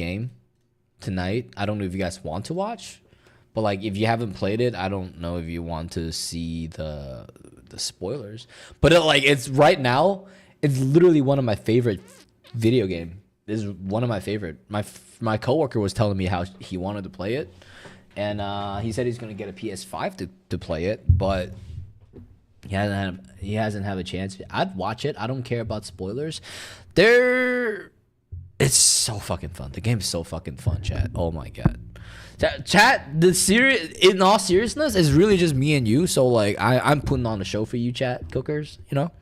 game tonight. I don't know if you guys want to watch, but like if you haven't played it, I don't know if you want to see the spoilers. But it's right now. It's literally one of my favorite video game. This is one of my favorite. My coworker was telling me how he wanted to play it, and he said he's gonna get a PS5 to play it, but he hasn't had a chance. I'd watch it. I don't care about spoilers. It's so fucking fun. The game's so fucking fun, chat. Oh my god. Chat, the series, in all seriousness, is really just me and you. So like I'm putting on a show for you, chat cookers, you know?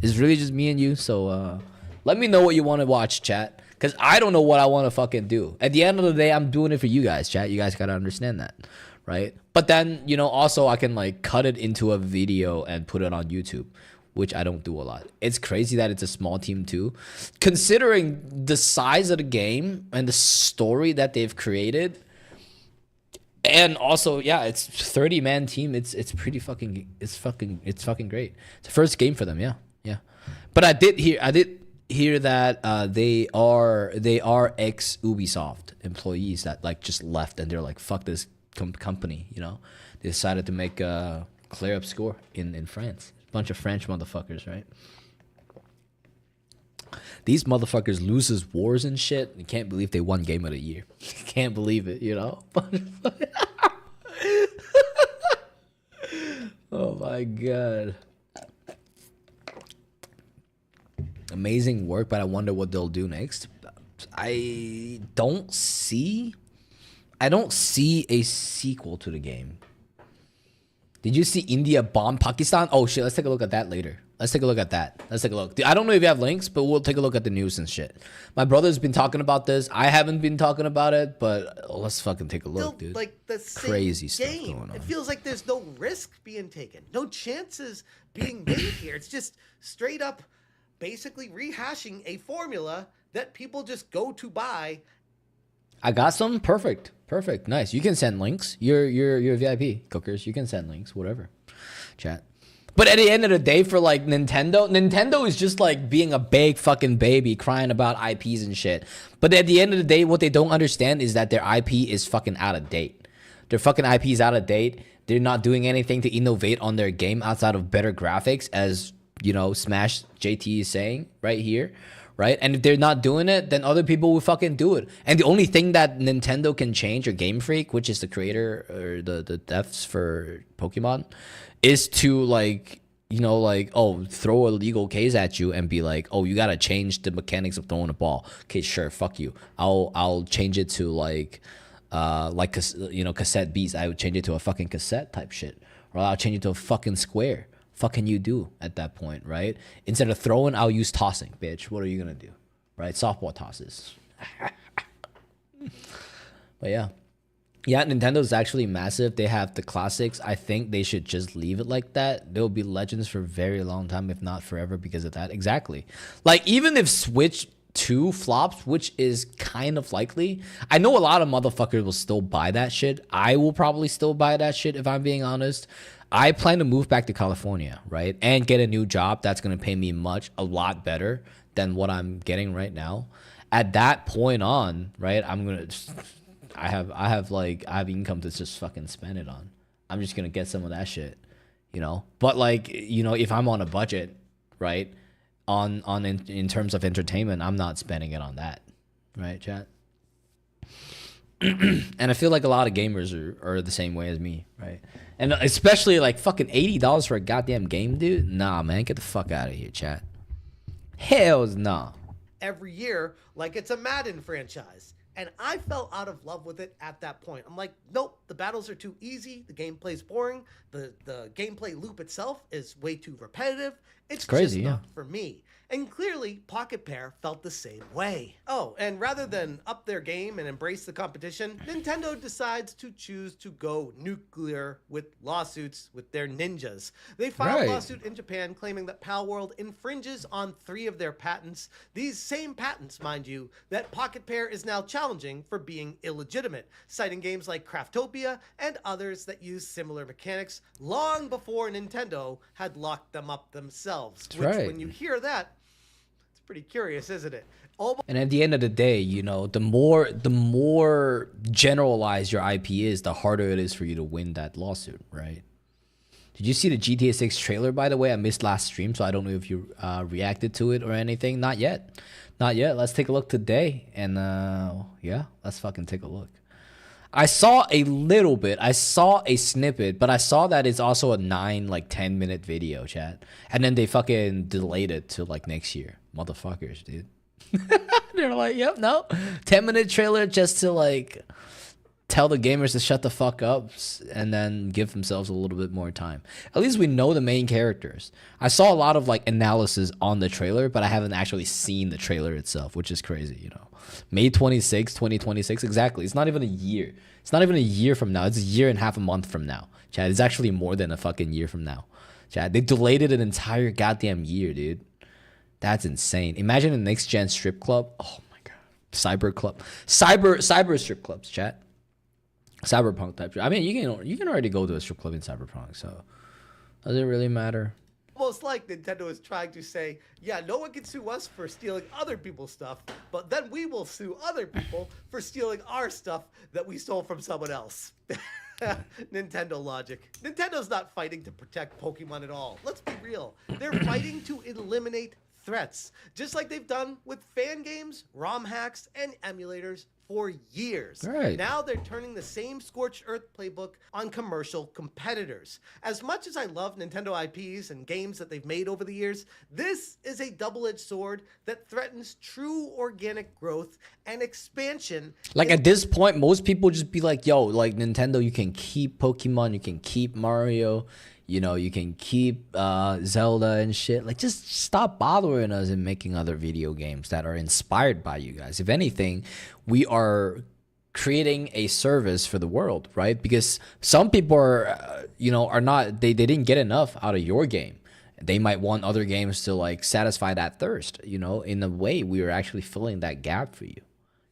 It's really just me and you. So let me know what you want to watch, chat. Cause I don't know what I want to fucking do. At the end of the day, I'm doing it for you guys, chat. You guys gotta understand that. Right? But then, you know, also I can like cut it into a video and put it on YouTube, which I don't do a lot. It's crazy that it's a small team too. Considering the size of the game and the story that they've created, and also, yeah, it's 30-man team. It's pretty fucking great. It's the first game for them, yeah. But I did hear that they are ex Ubisoft employees that like just left and they're like, fuck this company, you know. They decided to make Clair Obscur in France. Bunch of French motherfuckers, right? These motherfuckers loses wars and shit. You can't believe they won Game of the Year. Can't believe it, you know? Oh my god. Amazing work, but I wonder what they'll do next. I don't see a sequel to the game. Did you see India bomb Pakistan? Oh shit, let's take a look at that later. Let's take a look at that. Let's take a look. I don't know if you have links, but we'll take a look at the news and shit. My brother's been talking about this. I haven't been talking about it, but let's fucking take a look, dude. Like the same crazy stuff game. going on. It feels like there's no risk being taken, no chances being made here. It's just straight up basically rehashing a formula that people just go to buy. I got some. Perfect. Nice. You can send links. You're VIP cookers. You can send links. Whatever. Chat. But at the end of the day, for like Nintendo is just like being a big fucking baby crying about IPs and shit. But at the end of the day, what they don't understand is that their IP is fucking out of date. Their fucking IP is out of date. They're not doing anything to innovate on their game outside of better graphics, as you know, Smash JT is saying right here. Right? And if they're not doing it, then other people will fucking do it. And the only thing that Nintendo can change, or Game Freak, which is the creator or the devs for Pokemon, is to like, you know, like, oh, throw a legal case at you and be like, oh, you gotta change the mechanics of throwing a ball. Okay, sure, fuck you. I'll change it to like you know, cassette beats. I would change it to a fucking cassette type shit, or I'll change it to a fucking square. Fucking you do at that point, right? Instead of throwing, I'll use tossing, bitch. What are you gonna do, right? Softball tosses. But yeah, Nintendo's actually massive. They have the classics. I think they should just leave it like that. There will be legends for a very long time, if not forever, because of that. Exactly. Like even if Switch 2 flops, which is kind of likely, I know a lot of motherfuckers will still buy that shit. I will probably still buy that shit if I'm being honest. I plan to move back to California, right? And get a new job that's going to pay me a lot better than what I'm getting right now. At that point on, right, I have income to just fucking spend it on. I'm just going to get some of that shit, you know? But like, you know, if I'm on a budget, right, in terms of entertainment, I'm not spending it on that, right, chat? And I feel like a lot of gamers are the same way as me, right? And especially like fucking $80 for a goddamn game, dude. Nah, man, get the fuck out of here, chat. Hells nah. Every year, like it's a Madden franchise. And I fell out of love with it at that point. I'm like, nope, the battles are too easy. The gameplay's boring. The gameplay loop itself is way too repetitive. It's crazy, just not for me. And clearly, Pocket Pair felt the same way. Oh, and rather than up their game and embrace the competition, Nintendo decides to choose to go nuclear with lawsuits with their ninjas. They filed a lawsuit in Japan claiming that Palworld infringes on 3 of their patents. These same patents, mind you, that Pocket Pair is now challenging for being illegitimate, citing games like Craftopia and others that use similar mechanics long before Nintendo had locked them up themselves. When you hear that, Pretty curious, isn't it? Almost And at the end of the day, you know, the more generalized your IP is, the harder it is for you to win that lawsuit, right? Did you see the GTA 6 trailer, by the way? I missed last stream, so I don't know if you reacted to it or anything. Not yet. Not yet. Let's take a look today. And yeah, let's fucking take a look. I saw a little bit. I saw a snippet, but I saw that it's also a 10-minute video, chat. And then they fucking delayed it to like next year. Motherfuckers, dude. They're like, yep, no. 10-minute trailer just to like tell the gamers to shut the fuck up and then give themselves a little bit more time. At least we know the main characters. I saw a lot of like analysis on the trailer, but I haven't actually seen the trailer itself, which is crazy, you know. May 26, 2026, exactly. It's not even a year. It's not even a year from now. It's a year and half a month from now. Chad, it's actually more than a fucking year from now. Chad, they delayed it an entire goddamn year, dude. That's insane. Imagine a next gen strip club. Oh my god. Cyber club. Cyber strip clubs, chat. Cyberpunk type. I mean, you can already go to a strip club in Cyberpunk, so does it really matter? almost like Nintendo is trying to say, yeah, no one can sue us for stealing other people's stuff, but then we will sue other people for stealing our stuff that we stole from someone else. Nintendo logic. Nintendo's not fighting to protect Pokemon at all. Let's be real. They're fighting to eliminate threats, just like they've done with fan games, ROM hacks, and emulators for years. Right. Now they're turning the same scorched earth playbook on commercial competitors. As much as I love Nintendo IPs and games that they've made over the years, this is a double-edged sword that threatens true organic growth and expansion. Like at this point, most people just be like, yo, like Nintendo, you can keep Pokemon, you can keep Mario, you know, you can keep Zelda and shit. Like, just stop bothering us and making other video games that are inspired by you guys. If anything, we are creating a service for the world, right? Because some people are, you know, are not, they didn't get enough out of your game. They might want other games to like satisfy that thirst, you know. In a way, we are actually filling that gap for you,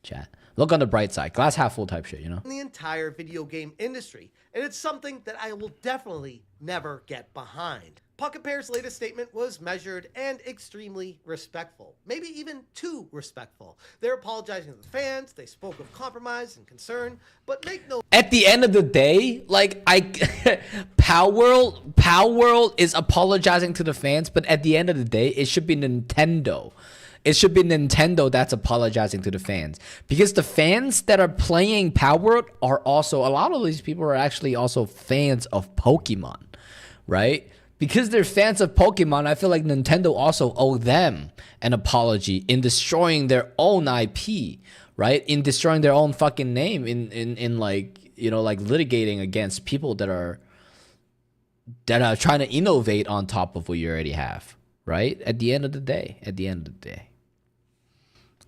chat. Look on the bright side, glass half full type shit, you know. In the entire video game industry, and it's something that I will definitely never get behind. Pocket Pair's latest statement was measured and extremely respectful, maybe even too respectful. They're apologizing to the fans, they spoke of compromise and concern, but make no... At the end of the day, like, Power World is apologizing to the fans, but at the end of the day, it should be Nintendo. It should be Nintendo that's apologizing to the fans, because the fans that are playing Power World are also, a lot of these people are actually also fans of Pokemon, right? Because they're fans of Pokemon, I feel like Nintendo also owe them an apology in destroying their own IP, right? In destroying their own fucking name, in like, you know, like litigating against people that are trying to innovate on top of what you already have, right? At the end of the day,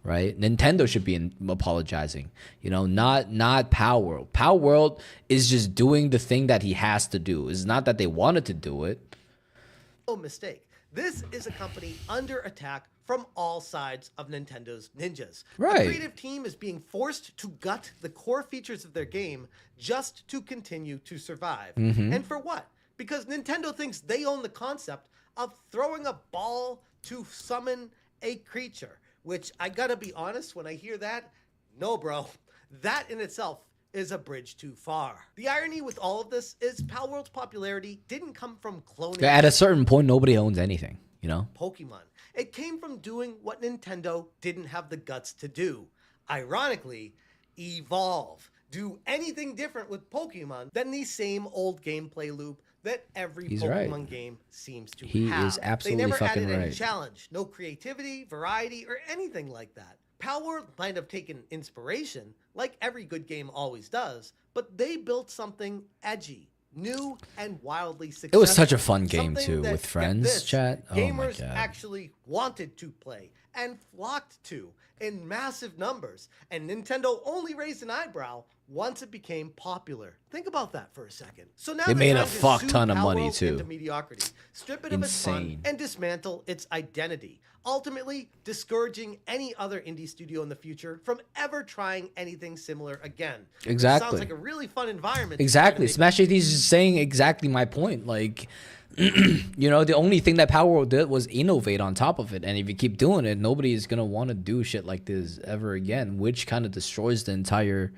right? Nintendo should be apologizing, you know, not Power World. Power World is just doing the thing that he has to do. It's not that they wanted to do it. No mistake. This is a company under attack from all sides of Nintendo's ninjas. Right. The creative team is being forced to gut the core features of their game just to continue to survive. And for what? Because Nintendo thinks they own the concept of throwing a ball to summon a creature. Which, I gotta be honest, when I hear that, no, bro. That in itself is a bridge too far. The irony with all of this is Power World's popularity didn't come from cloning At a certain point, nobody owns anything, you know? Pokemon. It came from doing what Nintendo didn't have the guts to do. Ironically, evolve. Do anything different with Pokemon than the same old gameplay loop that every Pokemon game seems to have. He is absolutely they never fucking added any right. challenge, no creativity, variety, or anything like that. Power World might have taken inspiration, like every good game always does, but they built something edgy, new, and wildly successful. It was such a fun game Something too, that, with get friends, this, chat. Oh my gamers god. actually wanted to play and flocked to in massive numbers, and Nintendo only raised an eyebrow once it became popular. Think about that for a second. So now They made a trying to fuck sue ton of Power money, World too. into mediocrity, strip it of its fun, Insane. and dismantle its identity, ultimately discouraging any other indie studio in the future from ever trying anything similar again. Exactly. Sounds like a really fun environment. Exactly. Smash AD is just saying exactly my point. Like, You know, the only thing that Power World did was innovate on top of it. And if you keep doing it, nobody is going to want to do shit like this ever again, which kind of destroys the entire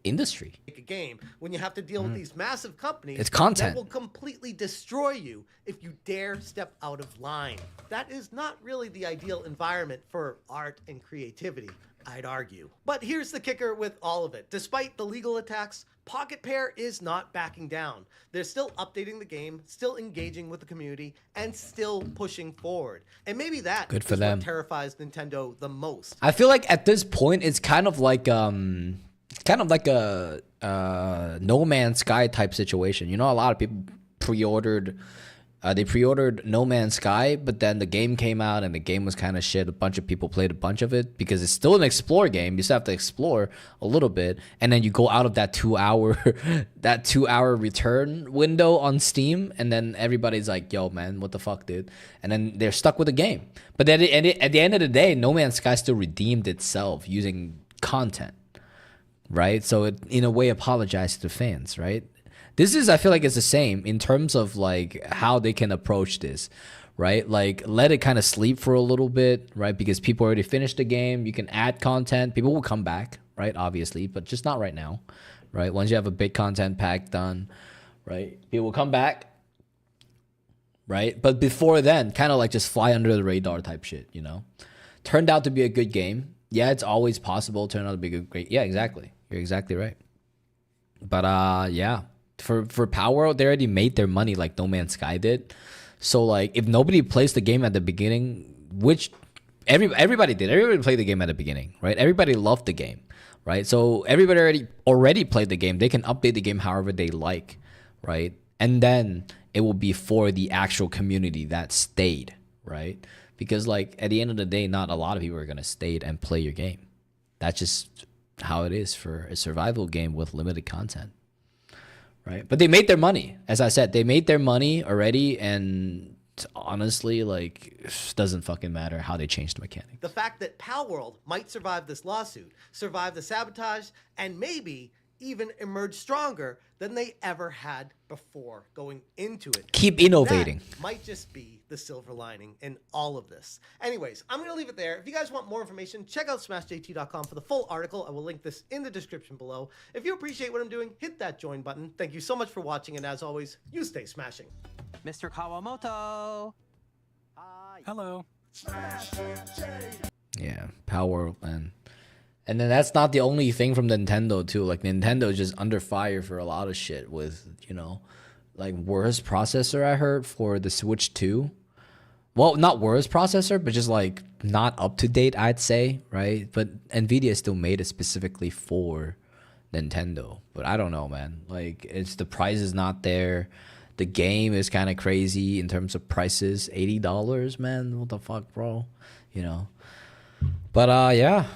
industry. A game when you have to deal with these massive companies. It's content that will completely destroy you if you dare step out of line. That is not really the ideal environment for art and creativity, I'd argue. But here's the kicker with all of it. Despite the legal attacks, Pocket Pair is not backing down. They're still updating the game, still engaging with the community, and still pushing forward. And maybe that Good for is them. what terrifies Nintendo the most. I feel like at this point, it's kind of like a No Man's Sky type situation. You know, a lot of people pre-ordered No Man's Sky, but then the game came out and the game was kind of shit. A bunch of people played a bunch of it because it's still an explore game. You still have to explore a little bit, and then you go out of that 2 hour that 2 hour return window on Steam, and then everybody's like, "Yo, man, what the fuck, dude?" And then they're stuck with the game. But then at the end of the day, No Man's Sky still redeemed itself using content, right? So it in a way apologized to fans, right? This is, I feel like it's the same in terms of like how they can approach this, right? Like let it kind of sleep for a little bit, right? Because people already finished the game. You can add content. People will come back, right? Obviously, but just not right now, right? Once you have a big content pack done, right? People will come back, right? But before then, kind of like just fly under the radar type shit, you know? Turned out to be a good game. Yeah, it's always possible. Turned out to be a great. Yeah, exactly. You're exactly right. But yeah. For Power World, they already made their money like No Man's Sky did. So like if nobody plays the game at the beginning, which everybody did. Everybody played the game at the beginning, right? Everybody loved the game, right? So everybody already played the game. They can update the game however they like, right? And then it will be for the actual community that stayed, right? Because like at the end of the day, not a lot of people are going to stay and play your game. That's just how it is for a survival game with limited content. Right, but they made their money. As I said, they made their money already, and honestly, like, it doesn't fucking matter how they change the mechanics. The fact that Pal World might survive this lawsuit, survive the sabotage, and maybe even emerge stronger than they ever had before going into it. Keep innovating. That might just be the silver lining in all of this. Anyways, I'm going to leave it there. If you guys want more information, check out smashjt.com for the full article. I will link this in the description below. If you appreciate what I'm doing, hit that join button. Thank you so much for watching, and as always, you stay smashing. Mr. Kawamoto. Hi. Hello. Yeah, Power and then that's not the only thing from Nintendo too. Like Nintendo is just under fire for a lot of shit with, you know, like worst processor I heard for the Switch 2. Well, not worst processor, but just like not up to date, I'd say, right? But Nvidia still made it specifically for Nintendo. But I don't know, man. Like it's the price is not there. The game is kind of crazy in terms of prices. $80, man. What the fuck, bro? You know. But yeah.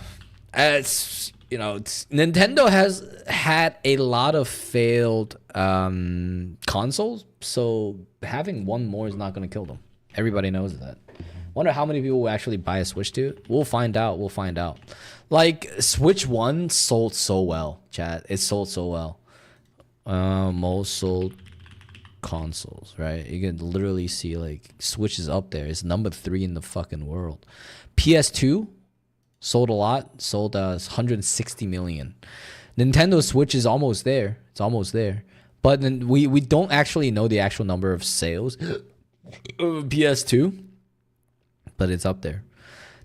It's, you know, Nintendo has had a lot of failed consoles, so having one more is not going to kill them. Everybody knows that. Wonder how many people will actually buy a Switch 2? We'll find out. We'll find out. Like, Switch 1 sold so well, chat. It sold so well. Most sold consoles, right? You can literally see, like, Switch is up there. It's number 3 in the fucking world. PS2 sold a lot. Sold 160 million. Nintendo Switch is almost there. It's almost there. But then we don't actually know the actual number of sales of PS2. But it's up there.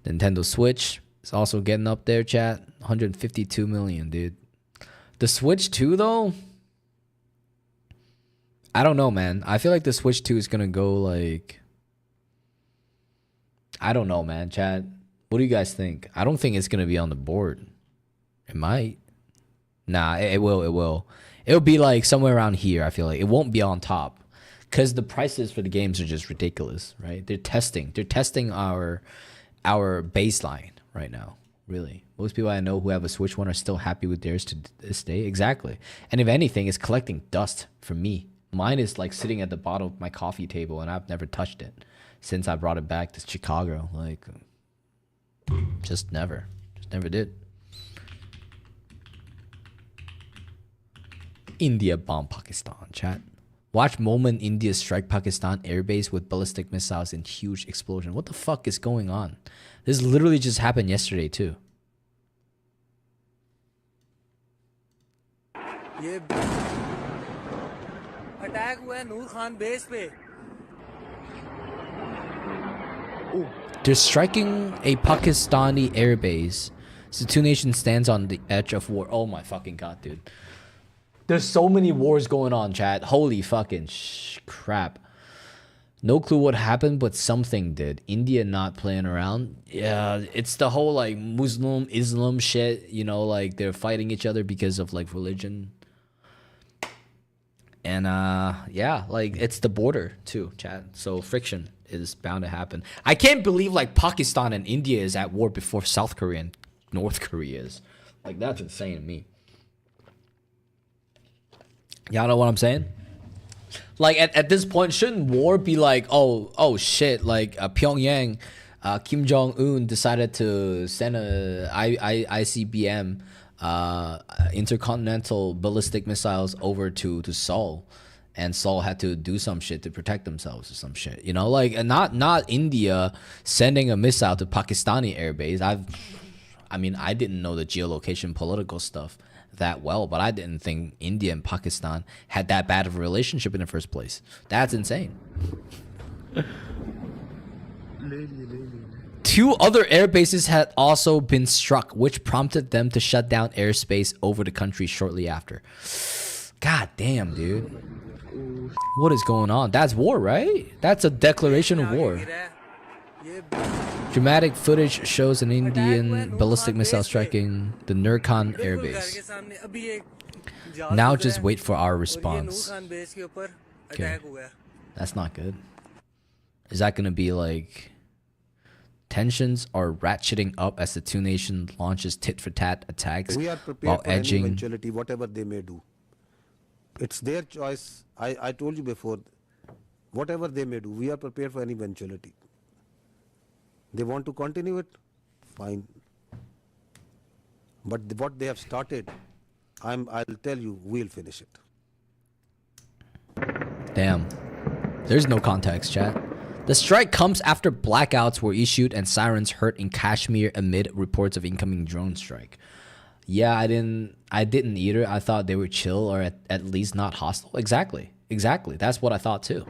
Nintendo Switch is also getting up there, chat. 152 million, dude. The Switch 2, though, I don't know, man. I feel like the Switch 2 is going to go like... I don't know, man, chat. What do you guys think? I don't think it's going to be on the board. It might. Nah, it will. It will. It'll be like somewhere around here, I feel like. It won't be on top. Because the prices for the games are just ridiculous, right? They're testing. They're testing our baseline right now, really. Most people I know who have a Switch 1 are still happy with theirs to this day. Exactly. And if anything, it's collecting dust for me. Mine is like sitting at the bottom of my coffee table, and I've never touched it since I brought it back to Chicago. Like... Just never did. India bomb Pakistan, chat. Watch moment India strike Pakistan airbase with ballistic missiles in huge explosion. What the fuck is going on? This literally just happened yesterday too. Attack हुआ है नूर Khan base पे. They're striking a Pakistani airbase. So two nations stands on the edge of war. Oh my fucking god, dude. There's so many wars going on, chat. Holy fucking crap. No clue what happened, but something did. India not playing around. Yeah, it's the whole like Muslim, Islam shit. You know, like they're fighting each other because of like religion. And yeah, like it's the border too, chat. So friction is bound to happen. I can't believe like Pakistan and India is at war before South Korea and North Korea is. Like that's insane to me. Y'all know what I'm saying? Like at this point, shouldn't war be like, oh shit, like Pyongyang, Kim Jong-un decided to send a ICBM intercontinental ballistic missiles over to Seoul, and Seoul had to do some shit to protect themselves or some shit, you know, like, and not India sending a missile to Pakistani airbase. I mean, I didn't know the geolocation political stuff that well, but I didn't think India and Pakistan had that bad of a relationship in the first place. That's insane. Two other air bases had also been struck, which prompted them to shut down airspace over the country shortly after. God damn, dude. What is going on? That's war, right? That's a declaration of war. Dramatic footage shows an Indian ballistic missile striking the Nurkan airbase. Now just wait for our response. Okay. That's not good. Is that going to be like... Tensions are ratcheting up as the two nations launches tit-for-tat attacks while edging... eventuality, whatever they may do. It's their choice. I told you before, whatever they may do, we are prepared for any eventuality. They want to continue it, fine. But what they have started, I'll tell you, we'll finish it. Damn. There's no context, chat. The strike comes after blackouts were issued and sirens heard in Kashmir amid reports of incoming drone strike. Yeah, I didn't either. I thought they were chill or at least not hostile. Exactly. That's what I thought too.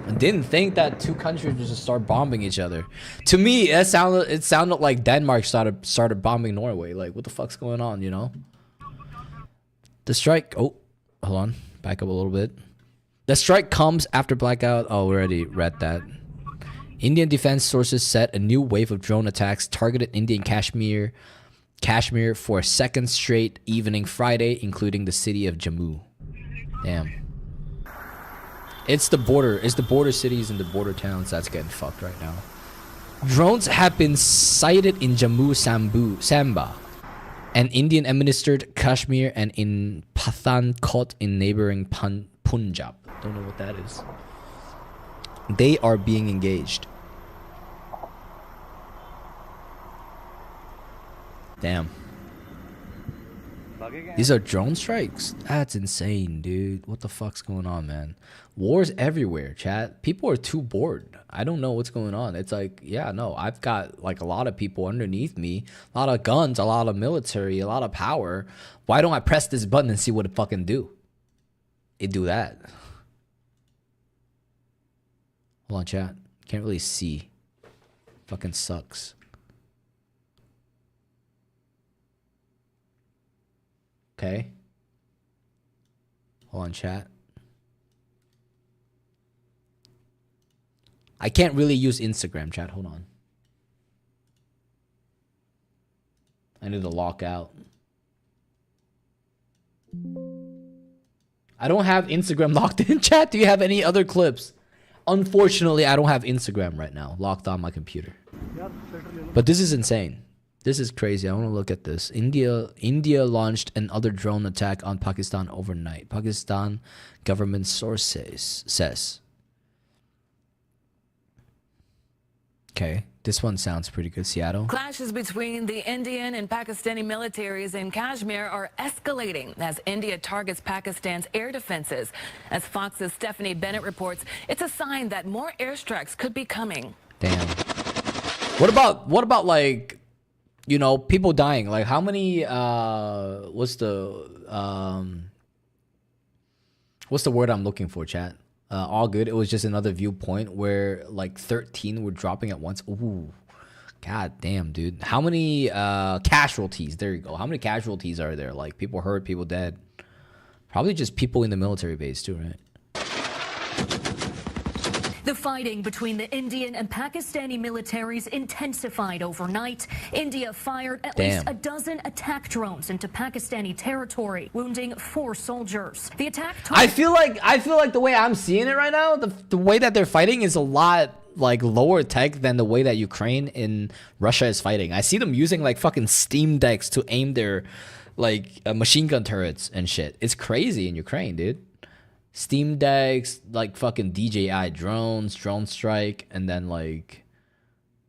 I didn't think that two countries would just start bombing each other. To me, it sounded like Denmark started bombing Norway. Like, what the fuck's going on, you know? The strike... Oh, hold on. Back up a little bit. The strike comes after blackout... Oh, we already read that. Indian defense sources said a new wave of drone attacks targeted Indian Kashmir for a second straight evening Friday, including the city of Jammu. Damn. It's the border cities and the border towns that's getting fucked right now. Drones have been sighted in Jammu Samba, and Indian administered Kashmir, and in Pathankot in neighboring Punjab. Don't know what that is. They are being engaged. Damn. These are drone strikes? That's insane, dude. What the fuck's going on, man? Wars everywhere, chat. People are too bored. I don't know what's going on. It's like, yeah, no, I've got like a lot of people underneath me, a lot of guns, a lot of military, a lot of power. Why don't I press this button and see what it fucking do? It do that. Hold on, chat. Can't really see. Fucking sucks. Okay. Hold on, chat. I can't really use Instagram, chat. Hold on. I need to lock out. I don't have Instagram locked in, chat. Do you have any other clips? Unfortunately, I don't have Instagram right now locked on my computer. But this is insane. This is crazy. I want to look at this. India launched another drone attack on Pakistan overnight. Pakistan government sources says. Okay. This one sounds pretty good. Seattle. Clashes between the Indian and Pakistani militaries in Kashmir are escalating as India targets Pakistan's air defenses. As Fox's Stephanie Bennett reports, it's a sign that more airstrikes could be coming. Damn. What about like, you know, people dying? Like how many what's the word I'm looking for, chat? All good. It was just another viewpoint where like 13 were dropping at once. Ooh. God damn, dude. How many casualties? There you go. How many casualties are there? Like people hurt, people dead. Probably just people in the military base too, right? The fighting between the Indian and Pakistani militaries intensified overnight. India fired at least a dozen attack drones into Pakistani territory, wounding 4 soldiers. The attack. I feel like the way I'm seeing it right now, the way that they're fighting is a lot like lower tech than the way that Ukraine and Russia is fighting. I see them using like fucking Steam decks to aim their like machine gun turrets and shit. It's crazy in Ukraine, dude. Steam decks, like fucking DJI drones, drone strike, and then like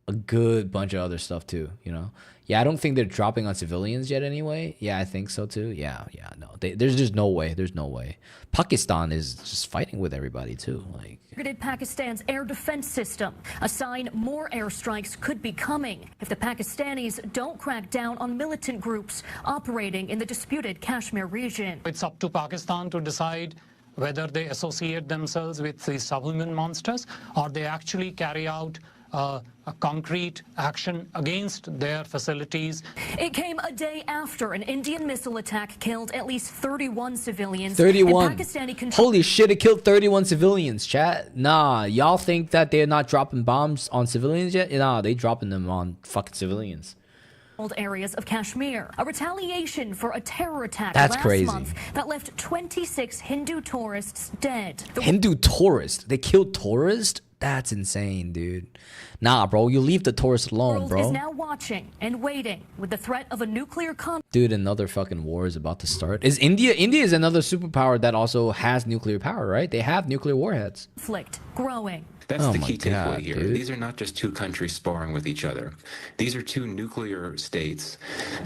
a good bunch of other stuff too, you know? Yeah, I don't think they're dropping on civilians yet anyway. Yeah, I think so too. Yeah, no. There's just no way. There's no way. Pakistan is just fighting with everybody too. Like targeted Pakistan's air defense system, a sign more airstrikes could be coming if the Pakistanis don't crack down on militant groups operating in the disputed Kashmir region. It's up to Pakistan to decide whether they associate themselves with these subhuman monsters or they actually carry out a concrete action against their facilities. It came a day after an Indian missile attack killed at least 31 civilians. 31. Holy shit, it killed 31 civilians, chat. Nah, y'all think that they're not dropping bombs on civilians yet? Nah, they dropping them on fucking civilians. Areas of Kashmir, a retaliation for a terror attack last month that left 26 Hindu tourists dead. Hindu tourists? They killed tourists? That's insane, dude. Nah, bro, you leave the tourists alone, bro. Is now watching and waiting with the threat of a nuclear conflict. Dude, another fucking war is about to start. Is India is another superpower that also has nuclear power, right? They have nuclear warheads. Conflict growing. That's the key takeaway here. Dude. These are not just two countries sparring with each other. These are two nuclear states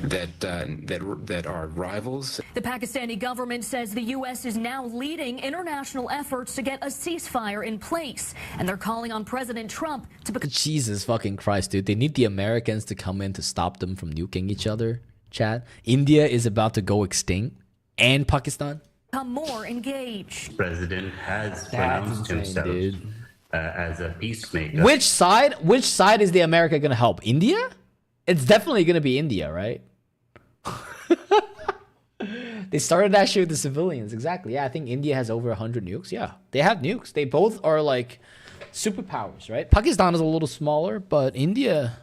that are rivals. The Pakistani government says the U.S. is now leading international efforts to get a ceasefire in place, and they're calling on President Trump to become. Jesus fucking Christ, dude! They need the Americans to come in to stop them from nuking each other. Chat. India is about to go extinct, and Pakistan become more engaged. President has pronounced himself. Dude. As a peacemaker. Which side is the America gonna help? India? It's definitely gonna be India, right? They started that shit with the civilians. Exactly. Yeah, I think India has over 100 nukes. Yeah, they have nukes. They both are like superpowers, right? Pakistan is a little smaller, but India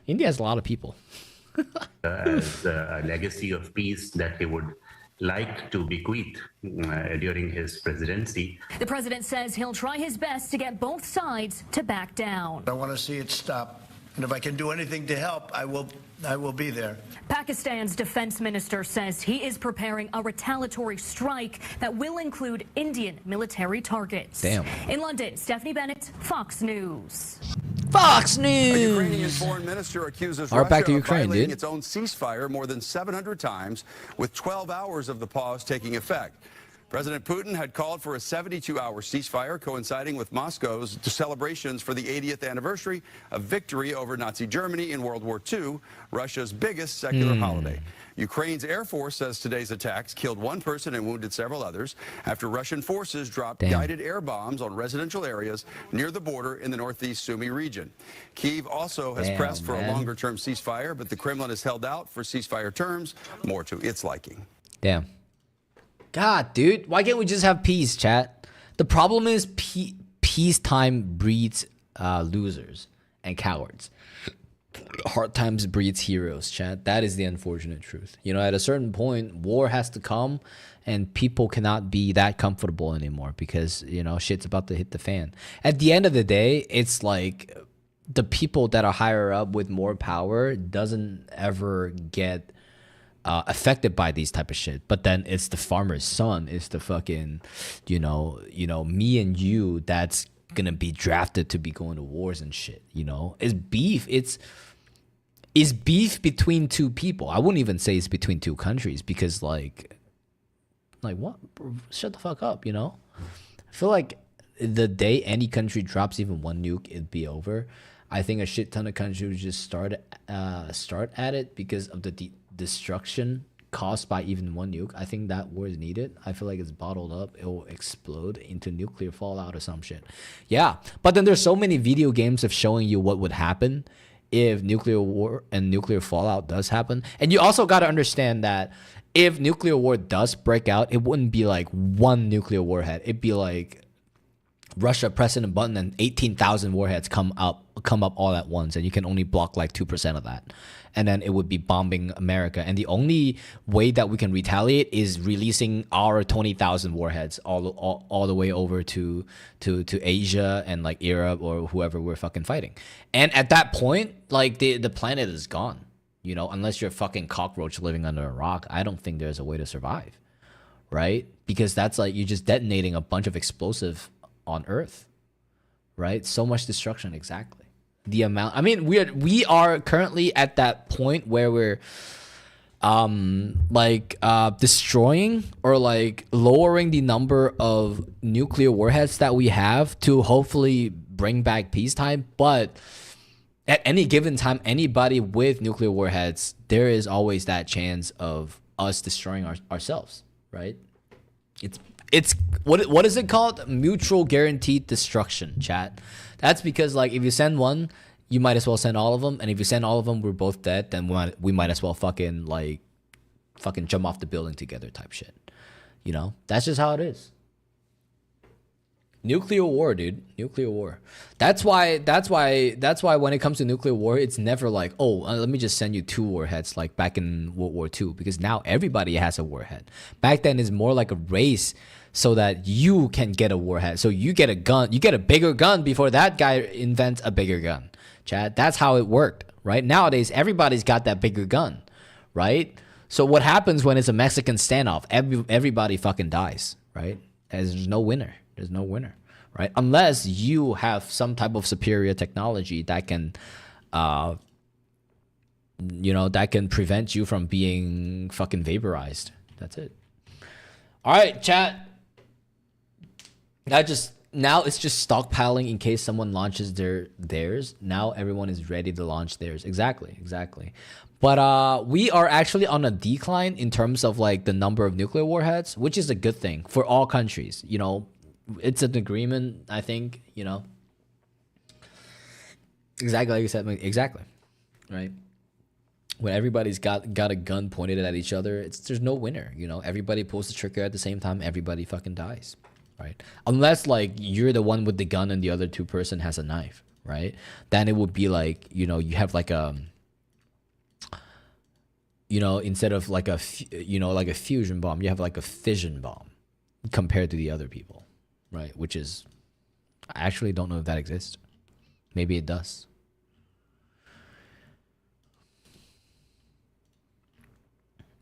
has a lot of people. As a legacy of peace that he would like to bequeath during his presidency. The president says he'll try his best to get both sides to back down. I want to see it stop. And if I can do anything to help, I will be there. Pakistan's defense minister says he is preparing a retaliatory strike that will include Indian military targets. Damn. In London, Stephanie Bennett, Fox News. Fox News. A Ukrainian foreign minister accuses Russia back to of Ukraine, violating dude. its own ceasefire more than 700 times, with 12 hours of the pause taking effect. President Putin had called for a 72-hour ceasefire coinciding with Moscow's celebrations for the 80th anniversary of victory over Nazi Germany in World War II, Russia's biggest secular holiday. Ukraine's Air Force says today's attacks killed 1 person and wounded several others after Russian forces dropped guided air bombs on residential areas near the border in the northeast Sumy region. Kyiv also has pressed for a longer-term ceasefire, but the Kremlin has held out for ceasefire terms more to its liking. Damn. God, dude, why can't we just have peace, chat? The problem is peacetime breeds losers and cowards. Hard times breeds heroes, chat. That is the unfortunate truth. You know, at a certain point, war has to come and people cannot be that comfortable anymore because, you know, shit's about to hit the fan. At the end of the day, it's like the people that are higher up with more power doesn't ever get affected by these type of shit, but then it's the farmer's son, it's the fucking, you know, me and you that's gonna be drafted to be going to wars and shit. You know, it's beef. It's beef between two people. I wouldn't even say it's between two countries because like what? Shut the fuck up. You know, I feel like the day any country drops even one nuke, it'd be over. I think a shit ton of countries would just start at it because of the destruction caused by even one nuke. I think that war is needed. I feel like it's bottled up. It will explode into nuclear fallout or some shit. Yeah, but then there's so many video games of showing you what would happen if nuclear war and nuclear fallout does happen. And you also got to understand that if nuclear war does break out, it wouldn't be like one nuclear warhead. It'd be like Russia pressing a button and 18,000 warheads come up all at once, and you can only block like 2% of that, and then it would be bombing America. And the only way that we can retaliate is releasing our 20,000 warheads all the way over to Asia and like Europe or whoever we're fucking fighting. And at that point, like the planet is gone. You know, unless you're a fucking cockroach living under a rock, I don't think there's a way to survive, right? Because that's like you're just detonating a bunch of explosive on Earth, right? So much destruction. Exactly. The amount. I mean, we are currently at that point where we're destroying or like lowering the number of nuclear warheads that we have to hopefully bring back peacetime. But at any given time, anybody with nuclear warheads, there is always that chance of us destroying ourselves, right? It's what is it called? Mutual guaranteed destruction, chat. That's because like if you send one, you might as well send all of them, and if you send all of them, we're both dead. Then we might as well fucking jump off the building together, type shit. You know, that's just how it is. Nuclear war, dude. Nuclear war. That's why when it comes to nuclear war, it's never like, oh, let me just send you 2 warheads like back in World War II, because now everybody has a warhead. Back then, it's more like a race so that you can get a warhead. So you get a gun, you get a bigger gun before that guy invents a bigger gun. Chad, that's how it worked, right? Nowadays, everybody's got that bigger gun, right? So what happens when it's a Mexican standoff? Everybody fucking dies, right? There's no winner. There's no winner, right? Unless you have some type of superior technology that can, that can prevent you from being fucking vaporized. That's it. All right, chat. Now it's just stockpiling in case someone launches theirs. Now everyone is ready to launch theirs. Exactly. But we are actually on a decline in terms of like the number of nuclear warheads, which is a good thing for all countries. You know, it's an agreement, I think, you know. Exactly like you said. Exactly. Right. When everybody's got a gun pointed at each other, there's no winner, you know. Everybody pulls the trigger at the same time, everybody fucking dies. Right? Unless like you're the one with the gun and the other person has a knife, right? Then it would be like, you know, you have like a, you know, instead of like a, like a fusion bomb, you have like a fission bomb compared to the other people, right? Which is, I actually don't know if that exists. Maybe it does.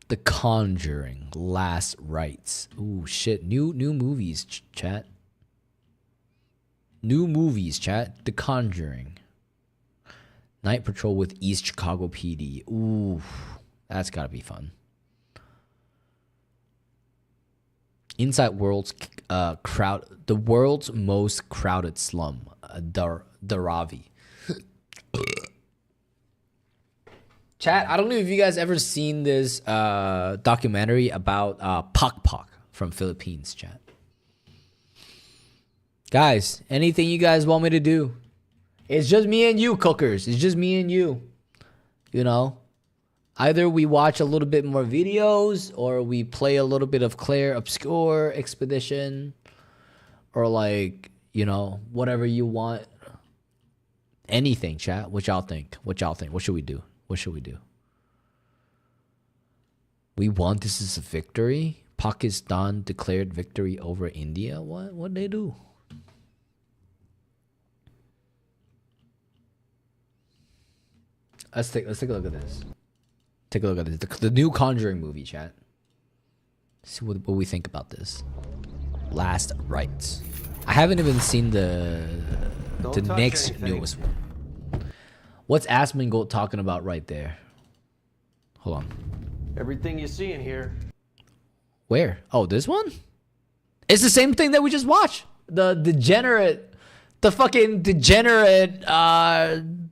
The Conjuring, Last Rites. Ooh, shit. New movies, chat. New movies, chat. The Conjuring. Night Patrol with East Chicago PD. Ooh, that's gotta be fun. Inside World's the world's most crowded slum, Dharavi. Chat, I don't know if you guys ever seen this documentary about Pak Pak from Philippines, chat. Guys, anything you guys want me to do? It's just me and you, cookers. It's just me and you. You know? Either we watch a little bit more videos, or we play a little bit of Claire Obscure Expedition, or like, you know, whatever you want. Anything, chat. What y'all think? What should we do? What should we do? We won. This is a victory. Pakistan declared victory over India. What'd they do? Let's take a look at this. Take a look at this. The new Conjuring movie, chat. See what we think about this. Last Rites. I haven't even seen the next anything. newest one. What's Asmongold talking about right there? Hold on. Everything you see in here. Where? Oh, this one? It's the same thing that we just watched. The fucking degenerate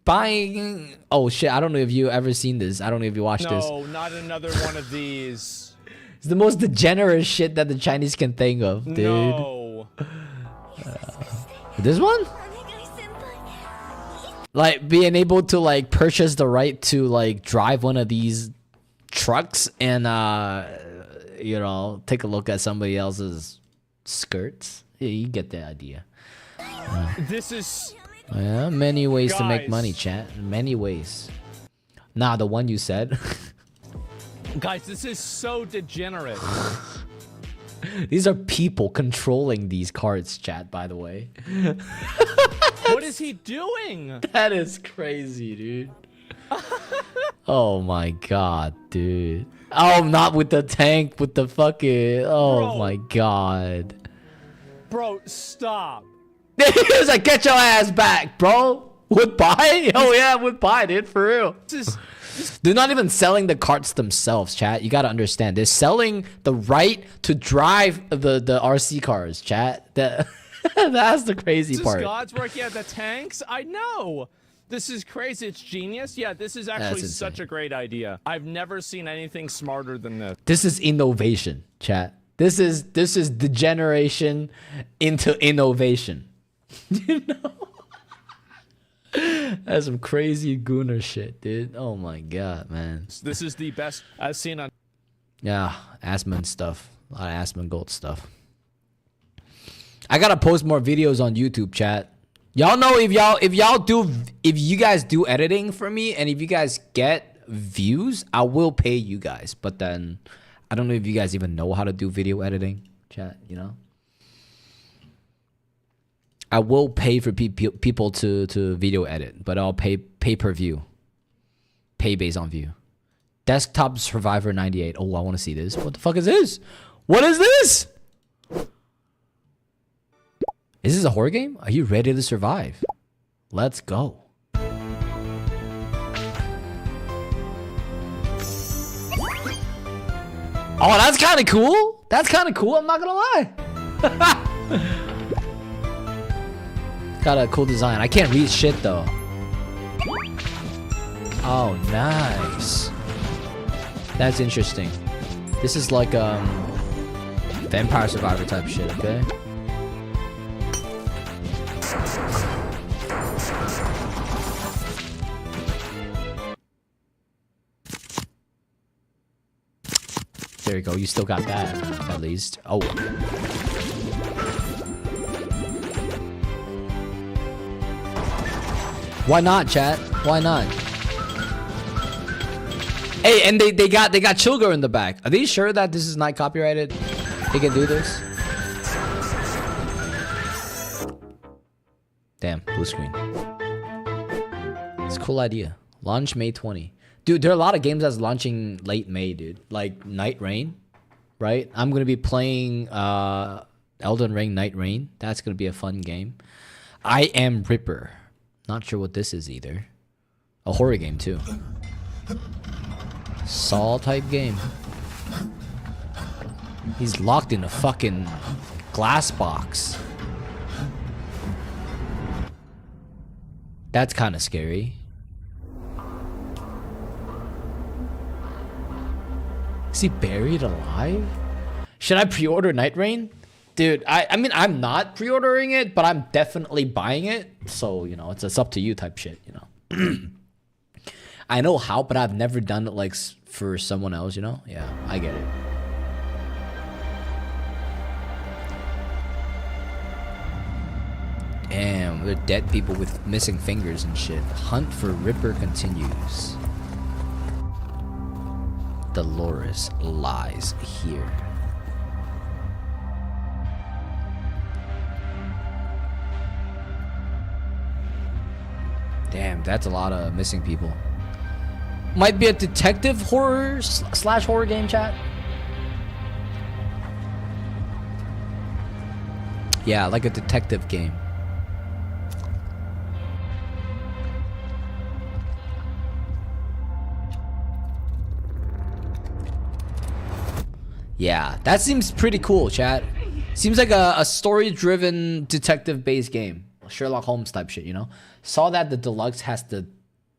buying. Oh shit! I don't know if you ever seen this. I don't know if you watched this. No, not another one of these. It's the most degenerate shit that the Chinese can think of, dude. No. This one? Like being able to like purchase the right to like drive one of these trucks and you know, take a look at somebody else's skirts. Yeah, you get the idea. This is... Yeah, many ways to make Guys. money, chat. Many ways. Nah, the one you said. Guys, this is so degenerate. These are people controlling these cards, chat, by the way. What is he doing? That is crazy, dude. Oh my god, dude. Oh, not with the tank, with the fucking... Oh Bro. my god. Bro, stop. He's like, get your ass back, bro. Would buy? Oh yeah, would buy, dude, for real. They're not even selling the carts themselves, chat. You gotta understand. They're selling the right to drive the RC cars, chat. That's the crazy This part. is God's work. Yeah, the tanks. I know. This is crazy. It's genius. Yeah, this is actually insane. such a great idea. I've never seen anything smarter than this. This is innovation, chat. This is degeneration into innovation. You know? That's some crazy gooner shit, dude. Oh my god, man. This is the best I've seen on... Yeah, Asmon stuff. A lot of Asmongold stuff. I gotta post more videos on YouTube, chat. Y'all know if you guys do editing for me and if you guys get views, I will pay you guys. But then I don't know if you guys even know how to do video editing, chat, you know? I will pay for people to video edit, but I'll pay per view. Pay based on view. Desktop Survivor 98. Oh, I want to see this. What the fuck is this? What is this? Is this a horror game? Are you ready to survive? Let's go. Oh, that's kind of cool. That's kind of cool. I'm not gonna lie. Got a cool design. I can't read shit though. Oh, nice. That's interesting. This is like Vampire Survivor type shit, okay? There you go. You still got that, at least. Oh. Why not, chat? Why not? Hey, and they got Chilgo in the back. Are they sure that this is not copyrighted? They can do this? Damn, blue screen. It's a cool idea. Launch May 20. Dude, there are a lot of games that's launching late May, dude. Like Night Rain, right? I'm gonna be playing Elden Ring Night Rain. That's gonna be a fun game. I Am Ripper. Not sure what this is either. A horror game too. Saw type game. He's locked in a fucking glass box. That's kind of scary. Is he buried alive? Should I pre-order Night Rain? Dude, I mean, I'm not pre-ordering it, but I'm definitely buying it. So, you know, it's up to you type shit, you know. I know how, but I've never done it like for someone else, you know? Yeah, I get it. Damn, they're dead people with missing fingers and shit. Hunt for Ripper continues. Dolores lies here. Damn, that's a lot of missing people. Might be a detective horror slash horror game, chat. Yeah, like a detective game. Yeah, that seems pretty cool, chat. Seems like a story-driven, detective-based game. Sherlock Holmes type shit, you know? Saw that the deluxe has the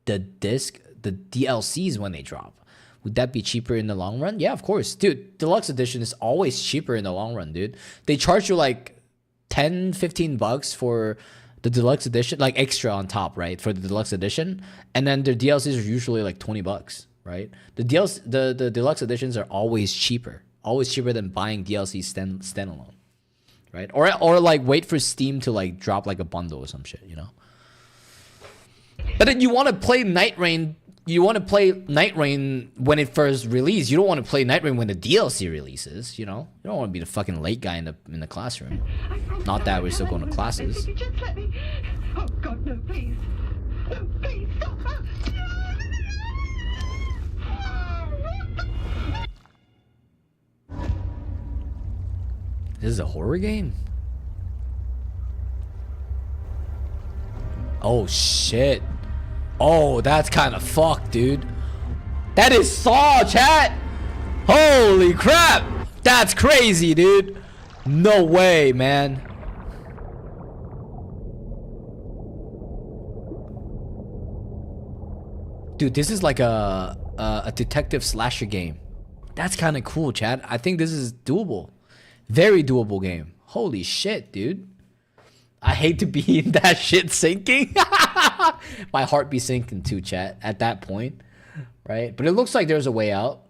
disc, the DLCs when they drop. Would that be cheaper in the long run? Yeah, of course. Dude, deluxe edition is always cheaper in the long run, dude. They charge you like 10, 15 bucks for the deluxe edition, like extra on top, right? For the deluxe edition. And then their DLCs are usually like 20 bucks, right? The deluxe editions are always cheaper. Always cheaper than buying DLC standalone, right? Or like wait for Steam to like drop like a bundle or some shit, you know? But then you want to play Night Rain. You want to play Night Rain when it first released. You don't want to play Night Rain when the DLC releases, you know? You don't want to be the fucking late guy in the classroom. Not that we're still going to classes. Just let me. Oh God, no, please. No, please stop. This is a horror game? Oh shit. Oh, that's kind of fucked, dude. That is Saw, chat. Holy crap. That's crazy, dude. No way, man. Dude, this is like a detective slasher game. That's kind of cool, chat. I think this is doable. Very doable game. Holy shit, dude. I hate to be in that shit sinking. My heart be sinking too, chat, at that point. Right? But it looks like there's a way out.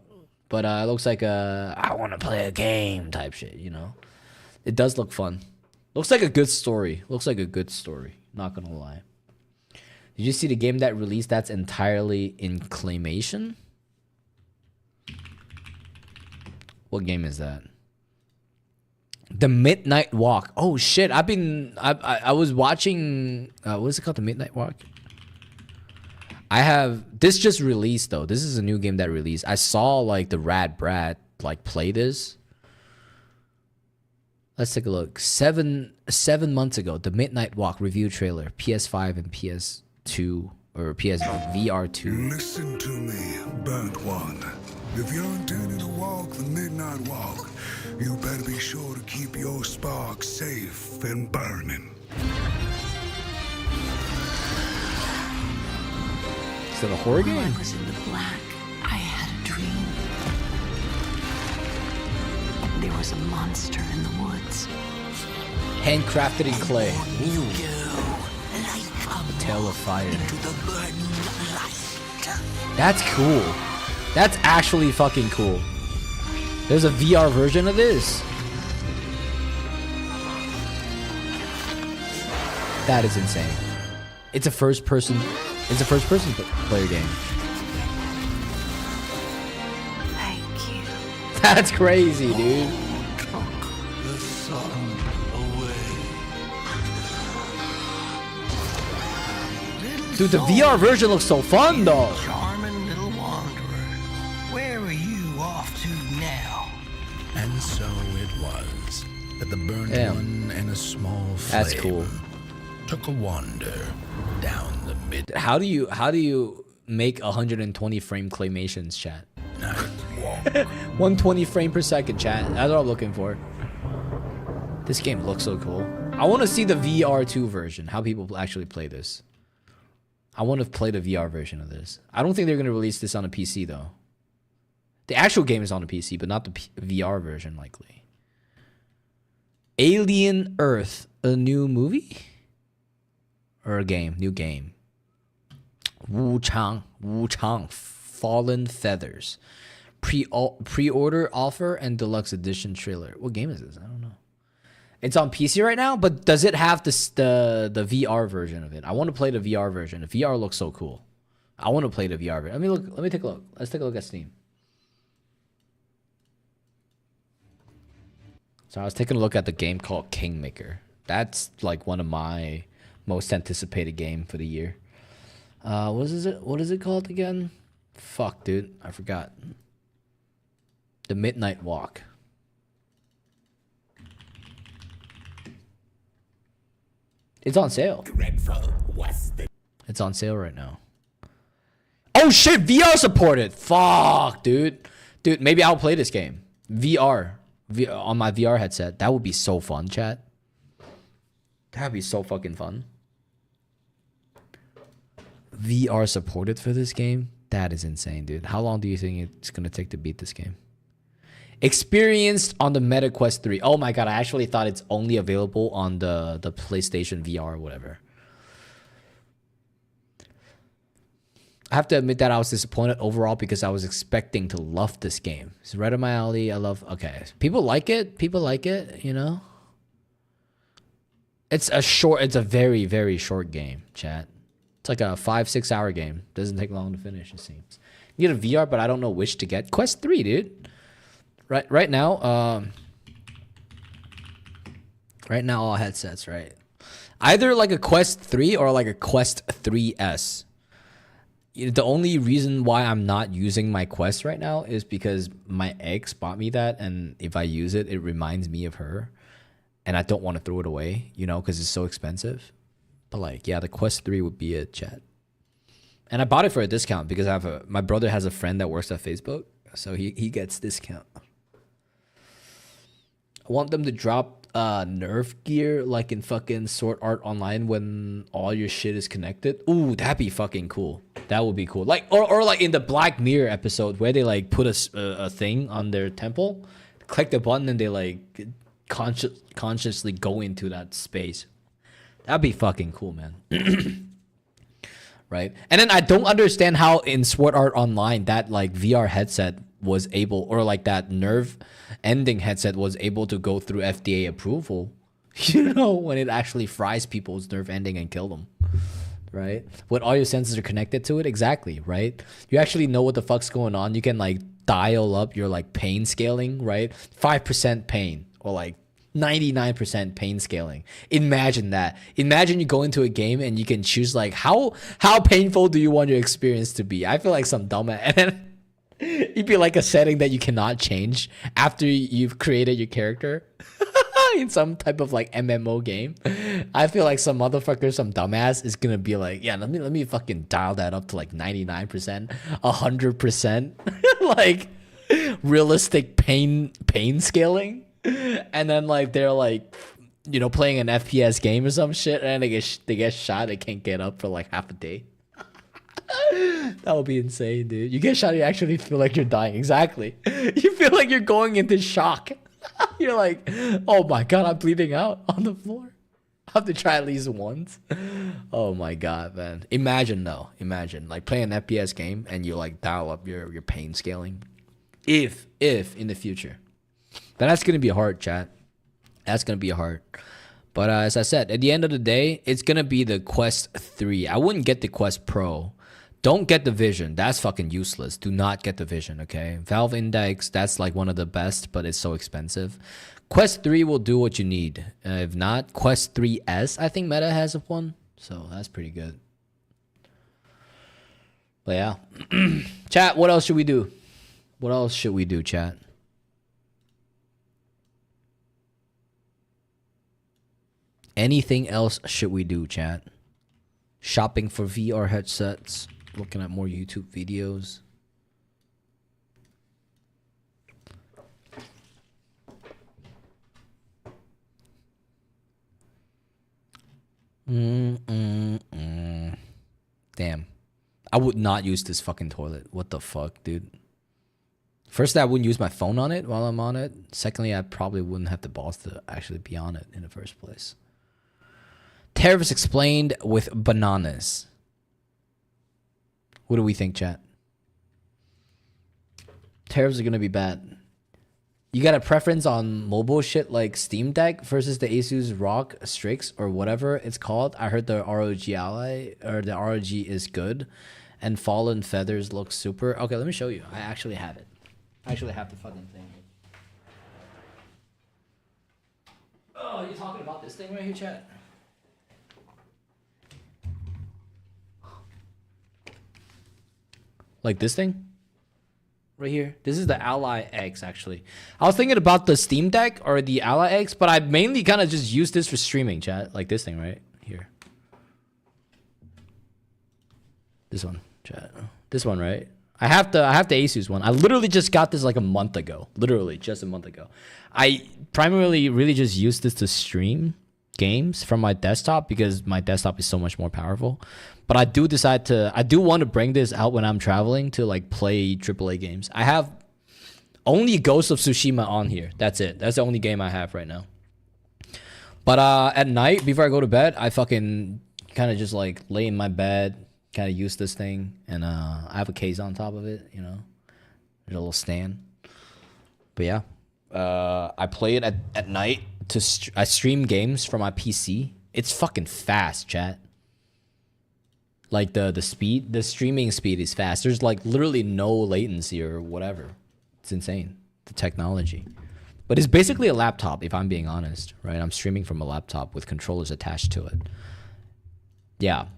But it looks like I want to play a game type shit, you know? It does look fun. Looks like a good story. Looks like a good story. Not gonna lie. Did you see the game that released that's entirely in claymation? What game is that? The Midnight Walk. Oh shit! I was watching. What is it called? The Midnight Walk. I have this just released though. This is a new game that released. I saw like the Rad Brat like play this. Let's take a look. Seven months ago, the Midnight Walk review trailer, PS5 and PS2 or PS VR2. Listen to me, burnt one. If you're intending to walk the Midnight Walk, you better be sure to keep your spark safe and burning. Is it a horror game? I was in the black. I had a dream. There was a monster in the woods. Handcrafted in clay. Ooh. Tail of fire. That's cool. That's actually fucking cool. There's a VR version of this. That is insane. It's a first-person player game. Thank you. That's crazy, dude. The sun away. Dude, the VR version looks so fun, though. Charming little wanderer. Where are you off to now? And so it was that the burnt Damn. one and a small flame That's cool. took a wander down the mid. How do you make 120 frame claymations, chat? 120 frame per second, chat. That's what I'm looking for. This game looks so cool. I want to see the VR2 version. How people actually play this. I want to play the VR version of this. I don't think they're going to release this on a PC, though. The actual game is on a PC, but not the VR version, likely. Alien Earth, a new movie? Or a game, new game. Wuchang, Fallen Feathers. Pre-order offer and deluxe edition trailer. What game is this? I don't know. It's on PC right now, but does it have the VR version of it? I want to play the VR version. The VR looks so cool. I want to play the VR version. Let me take a look. Let's take a look at Steam. So I was taking a look at the game called Kingmaker. That's like one of my most anticipated game for the year. What is it called again? Fuck, dude. I forgot. The Midnight Walk. It's on sale. It's on sale right now. Oh shit, VR supported. Fuck, dude. Dude, maybe I'll play this game. VR on my VR headset. That would be so fun, chat. That would be so fucking fun. VR supported for this game? That is insane, dude. How long do you think it's gonna take to beat this game? Experienced on the Meta Quest 3. Oh my god, I actually thought it's only available on the PlayStation VR or whatever. I have to admit that I was disappointed overall because I was expecting to love this game. It's right up my alley. I love... Okay. People like it. People like it, you know? It's a very, very short game, chat. It's like a 5-6 hour game. Doesn't take long to finish, it seems. You get a VR, but I don't know which to get. Quest 3, dude. Right now, all headsets, right? Either like a Quest 3 or like a Quest 3S. The only reason why I'm not using my Quest right now is because my ex bought me that, and if I use it, it reminds me of her, and I don't want to throw it away, you know, because it's so expensive. But like, yeah, the Quest 3 would be it, chat. And I bought it for a discount because my brother has a friend that works at Facebook, so he gets discount. I want them to drop nerf gear like in fucking Sword Art Online when all your shit is connected. Ooh, that'd be fucking cool. That would be cool. Like or like in the Black Mirror episode where they like put a thing on their temple, click the button, and they like consciously go into that space. That'd be fucking cool, man. Right? And then I don't understand how in Sword Art Online that like VR headset was able, or like that nerve ending headset was able to go through FDA approval, you know, when it actually fries people's nerve ending and kill them, right? When all your senses are connected to it, exactly, right? You actually know what the fuck's going on. You can like dial up your like pain scaling, right? 5% pain or like 99% pain scaling. Imagine that. Imagine you go into a game and you can choose like how painful do you want your experience to be? I feel like some dumbass, and then it'd be like a setting that you cannot change after you've created your character in some type of like MMO game. I feel like some motherfucker, some dumbass is gonna be like, yeah, let me fucking dial that up to like 99%, 100%, like realistic pain scaling. And then like they're like, you know, playing an FPS game or some shit, and they get shot. They can't get up for like half a day. That would be insane, dude. You get shot, you actually feel like you're dying. Exactly. You feel like you're going into shock. You're like, oh my god, I'm bleeding out on the floor. I have to try at least once. Oh my god, man. Imagine though. Imagine like playing an FPS game and you like dial up your pain scaling. If in the future. But that's gonna be hard, chat. That's gonna be hard. But as I said, at the end of the day, it's gonna be the Quest 3. I wouldn't get the Quest Pro. Don't get the Vision. That's fucking useless. Do not get the Vision, okay? Valve Index, that's like one of the best, but it's so expensive. Quest 3 will do what you need. If not, Quest 3S, I think Meta has one. So that's pretty good. But yeah. Chat, what else should we do? What else should we do, chat? Anything else should we do, chat? Shopping for VR headsets. Looking at more YouTube videos. Damn. I would not use this fucking toilet. What the fuck, dude? Firstly, I wouldn't use my phone on it while I'm on it. Secondly, I probably wouldn't have the balls to actually be on it in the first place. Tariffs explained with bananas. What do we think, chat? Tariffs are going to be bad. You got a preference on mobile shit like Steam Deck versus the Asus ROG Strix or whatever it's called? I heard the ROG Ally or the ROG is good and Fallen Feathers looks super. Okay, let me show you. I actually have it. I actually have the fucking thing. Oh, you talking about this thing right here, chat? Like this thing? Right here. This is the Ally X, actually. I was thinking about the Steam Deck or the Ally X, but I mainly kind of just use this for streaming, chat. Like this thing right here. This one, chat. This one, right? I have the Asus one. I literally just got this like a month ago. Literally just a month ago. I primarily really just use this to stream games from my desktop because my desktop is so much more powerful. But I do want to bring this out when I'm traveling to like play AAA games. I have only Ghost of Tsushima on here. That's it. That's the only game I have right now. But at night before I go to bed, I fucking kind of just like lay in my bed, kind of use this thing, and I have a case on top of it, you know. There's a little stand. But yeah, I play it at night I stream games from my PC. It's fucking fast, chat. Like the streaming speed is fast. There's like literally no latency or whatever. It's insane, the technology. But it's basically a laptop, if I'm being honest, right? I'm streaming from a laptop with controllers attached to it. Yeah.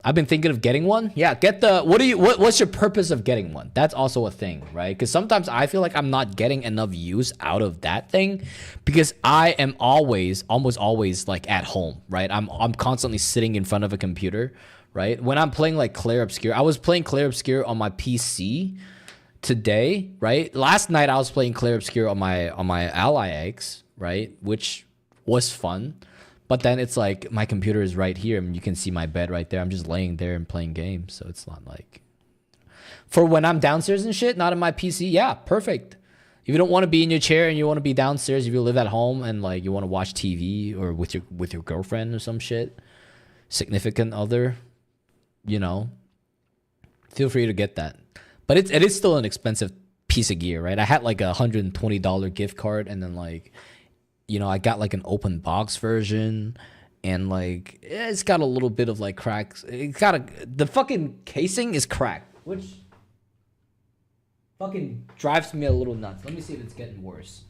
I've been thinking of getting one. Yeah, get the what's your purpose of getting one? That's also a thing, right? Because sometimes I feel like I'm not getting enough use out of that thing because I am almost always like at home, right? I'm constantly sitting in front of a computer, right? When I'm playing like Clair Obscur, I was playing Clair Obscur on my PC today, right? Last night I was playing Clair Obscur on my Ally X, right? Which was fun. But then it's like my computer is right here and you can see my bed right there. I'm just laying there and playing games. So it's not like for when I'm downstairs and shit, not on my PC. Yeah, perfect. If you don't want to be in your chair and you want to be downstairs, if you live at home and like you want to watch TV or with your girlfriend or some shit, significant other, you know, feel free to get that. But it is still an expensive piece of gear, right? I had like a $120 gift card and then like, you know, I got like an open box version and like it's got a little bit of like cracks. The fucking casing is cracked, which fucking drives me a little nuts. Let me see if it's getting worse.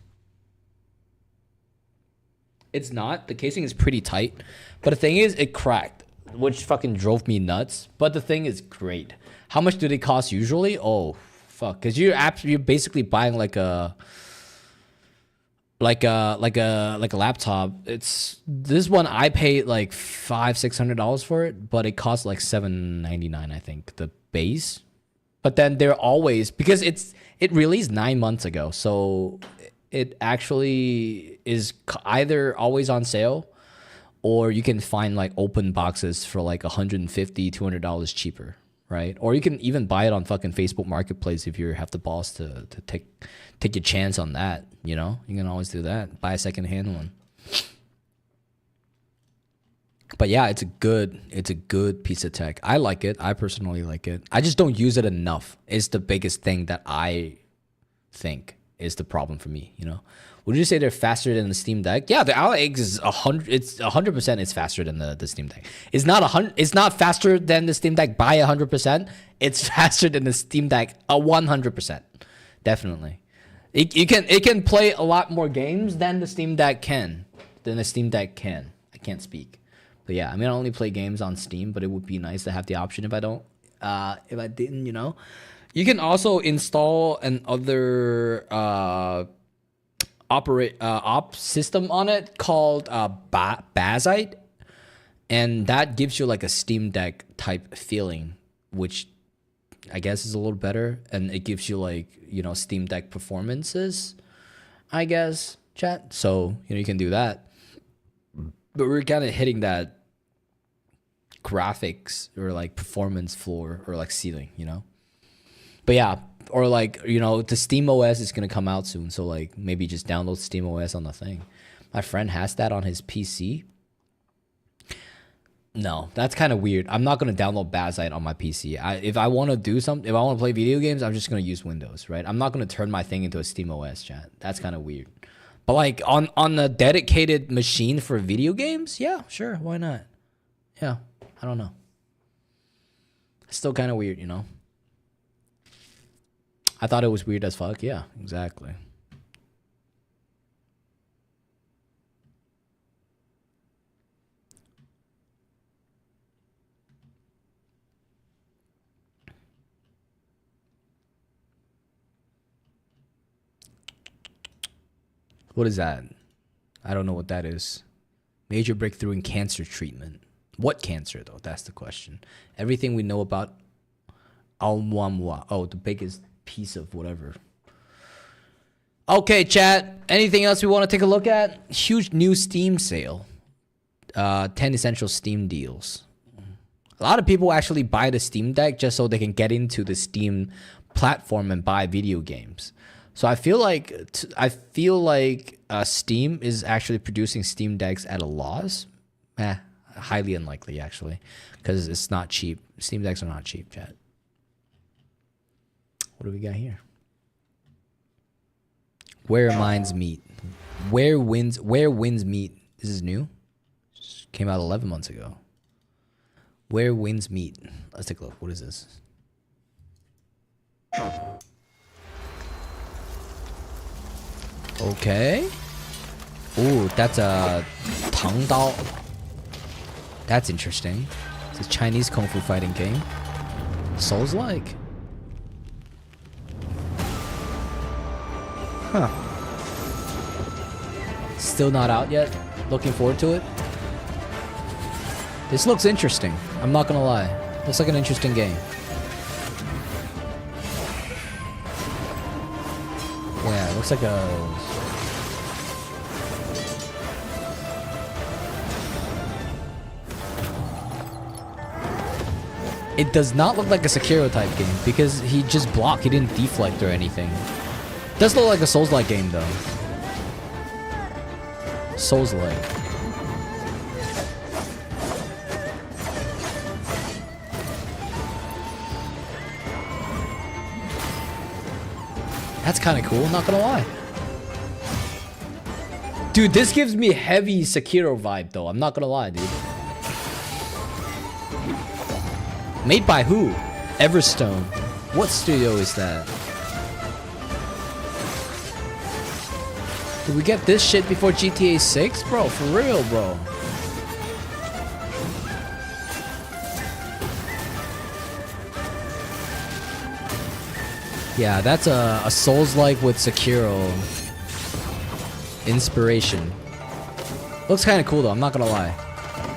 It's not. The casing is pretty tight, but the thing is it cracked, which fucking drove me nuts. But the thing is great. How much do they cost usually? Oh fuck, because you're basically buying like a laptop. It's this one I paid like $500-600 for it, but it costs like $799 I think the base. But then they're always, because it released 9 months ago, so it actually is either always on sale or you can find like open boxes for like $150-200 cheaper, right? Or you can even buy it on fucking Facebook Marketplace if you have the balls to take your chance on that, you know? You can always do that. Buy a secondhand one. But yeah, it's a good piece of tech. I like it. I personally like it. I just don't use it enough. It's the biggest thing that I think is the problem for me, you know? Would you say they're faster than the Steam Deck? Yeah, the Ally X is 100%. It's faster than the Steam Deck. It's not faster than the Steam Deck by 100%. It's faster than the Steam Deck 100%. Definitely. It can play a lot more games than the Steam Deck can. I can't speak. But yeah, I mean, I only play games on Steam, but it would be nice to have the option if I didn't, you know. You can also install another op system on it called Bazite, and that gives you like a Steam Deck type feeling, which I guess is a little better, and it gives you like, you know, Steam Deck performances, I guess, chat. So, you know, you can do that. But we're kind of hitting that graphics or like performance floor or like ceiling, you know? But yeah, or like, you know, the Steam OS is going to come out soon. So like maybe just download Steam OS on the thing. My friend has that on his PC. No, that's kind of weird. I'm not going to download Bazite on my PC. If I want to do something, if I want to play video games, I'm just going to use Windows, right? I'm not going to turn my thing into a Steam OS, chat. That's kind of weird. But like on a dedicated machine for video games, yeah, sure, why not? Yeah, I don't know. It's still kind of weird, you know? I thought it was weird as fuck. Yeah, exactly. What is that? I don't know what that is. Major breakthrough in cancer treatment. What cancer, though? That's the question. Everything we know about Almuamua. Oh, the biggest piece of whatever. Okay, chat. Anything else we want to take a look at? Huge new Steam sale. 10 essential Steam deals. A lot of people actually buy the Steam Deck just so they can get into the Steam platform and buy video games. So I feel like Steam is actually producing Steam Decks at a loss. Highly unlikely actually, because it's not cheap. Steam Decks are not cheap, chat. What do we got here? Where Minds Meet. Where Winds Meet. This is new. Came out 11 months ago. Where Winds Meet. Let's take a look. What is this? Okay. Ooh, that's a Tang Dao. That's interesting. It's a Chinese kung fu fighting game. Souls-like. Huh. Still not out yet. Looking forward to it. This looks interesting. I'm not gonna lie. Looks like an interesting game. Yeah, it looks like a... It does not look like a Sekiro type game because he just blocked. He didn't deflect or anything. It does look like a Souls-like game though. Souls-like. That's kind of cool, not gonna lie. Dude, this gives me heavy Sekiro vibe though. I'm not gonna lie, dude. Made by who? Everstone. What studio is that? Did we get this shit before GTA 6? Bro, for real, bro. Yeah, that's a Souls-like with Sekiro inspiration. Looks kind of cool though, I'm not gonna lie.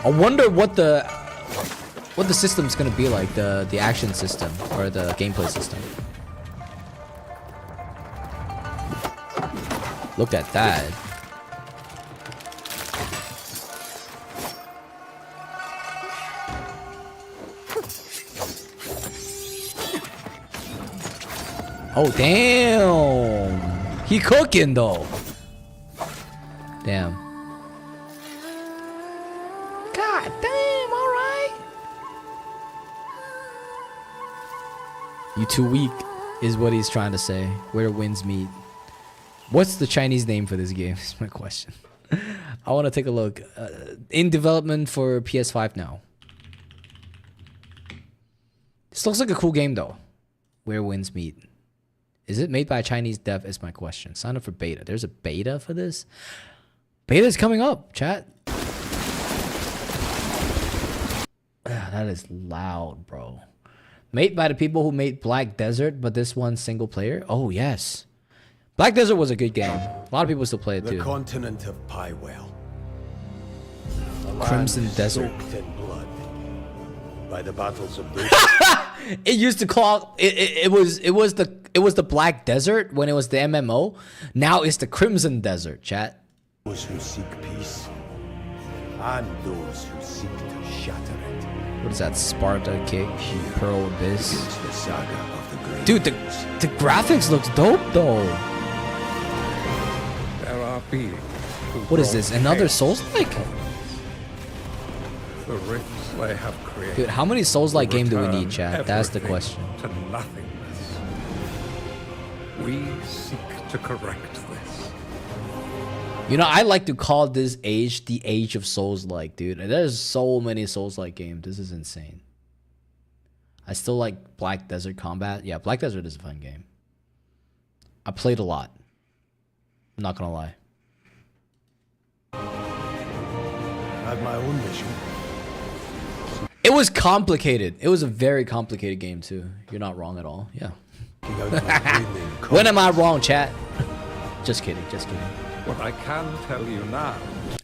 I wonder what the system's gonna be like, the action system or the gameplay system. Look at that. Oh damn! He cooking though. Damn. God damn! All right. You too weak, is what he's trying to say. Where winds meet. What's the Chinese name for this game? Is my question. I want to take a look. In development for PS5 now. This looks like a cool game though. Where winds meet. Is it made by a Chinese dev? Is my question. Sign up for beta. There's a beta for this? Beta's coming up, chat. That is loud, bro. Made by the people who made Black Desert, but this one's single player? Oh, yes. Black Desert was a good game. A lot of people still play it too. The continent of Whale. Crimson Desert. Soaked in blood by the battles of the It used to call it was the Black Desert when it was the MMO. Now it's the Crimson Desert, chat. Those who seek peace and those who seek to shatter it. What is that? Sparta Kick, Pearl Abyss. It's the saga of the great. Dude, the graphics looks dope though. There are beings. What is this? Another Souls-like? The rifts they have created. Dude, how many Souls-like game do we need, chat? That's the question. To nothingness. We seek to correct this. You know, I like to call this age the age of Souls-like, dude. There's so many Souls-like games. This is insane. I still like Black Desert Combat. Yeah, Black Desert is a fun game. I played a lot. I'm not gonna lie. I have my own mission. It was complicated. It was a very complicated game too. You're not wrong at all. Yeah. When am I wrong, chat? Just kidding. Just kidding. What I can tell you now.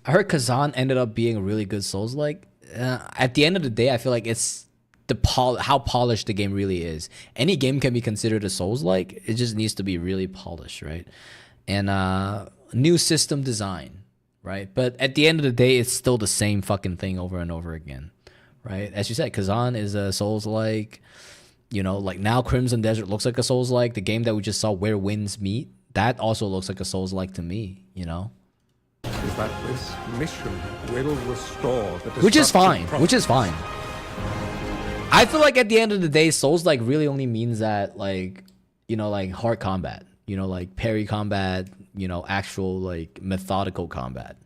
I heard Kazan ended up being a really good Souls-like. At the end of the day, I feel like how polished the game really is. Any game can be considered a Souls-like. It just needs to be really polished, right? And new system design, right? But at the end of the day, it's still the same fucking thing over and over again, right? As you said, Kazan is a Souls-like. You know, like now Crimson Desert looks like a Souls-like. The game that we just saw, Where Winds Meet, that also looks like a Souls-like to me, you know? Is that this mission will restore the Which is fine. destruction Which is fine. I feel like at the end of the day, Souls-like really only means that, like, you know, like hard combat. You know, like parry combat, you know, actual, like, methodical combat.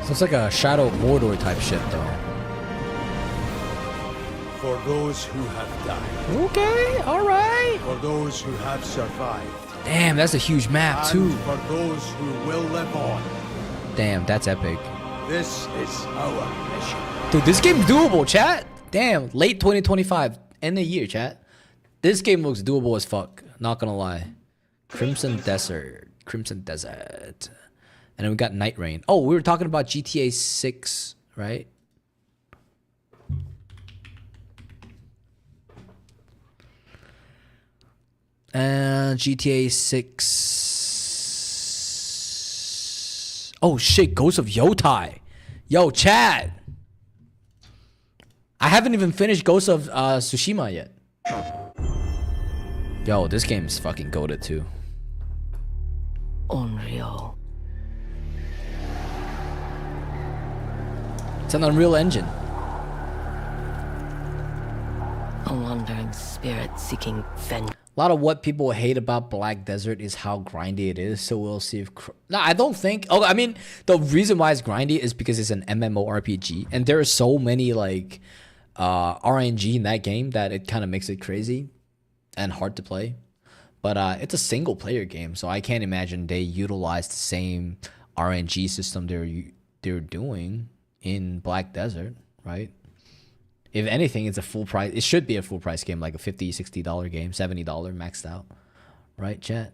So it's like a Shadow of Mordor type shit, though. For those who have died. Okay, alright. For those who have survived. Damn, that's a huge map, And too. for those who will live on. Damn, that's epic. This is our mission. Dude, this game's doable, chat. Damn, late 2025, end of year, chat. This game looks doable as fuck. Not gonna lie. Crimson Desert. And then we got Night Rain. Oh, we were talking about GTA 6, right? And GTA 6. Oh shit, Ghost of Yotai. Yo, Chad. I haven't even finished Ghost of Tsushima yet. Yo, this game's fucking goated too. Unreal. It's an Unreal Engine. A wandering spirit seeking vengeance. A lot of what people hate about Black Desert is how grindy it is. So we'll see if... No, I don't think... Oh, I mean, the reason why it's grindy is because it's an MMORPG. And there are so many, like, RNG in that game that it kind of makes it crazy and hard to play. But it's a single-player game, so I can't imagine they utilize the same RNG system they're doing in Black Desert, right? If anything, it's a full price. It should be a full price game, like a $50, $60 game, $70 maxed out, right, chat?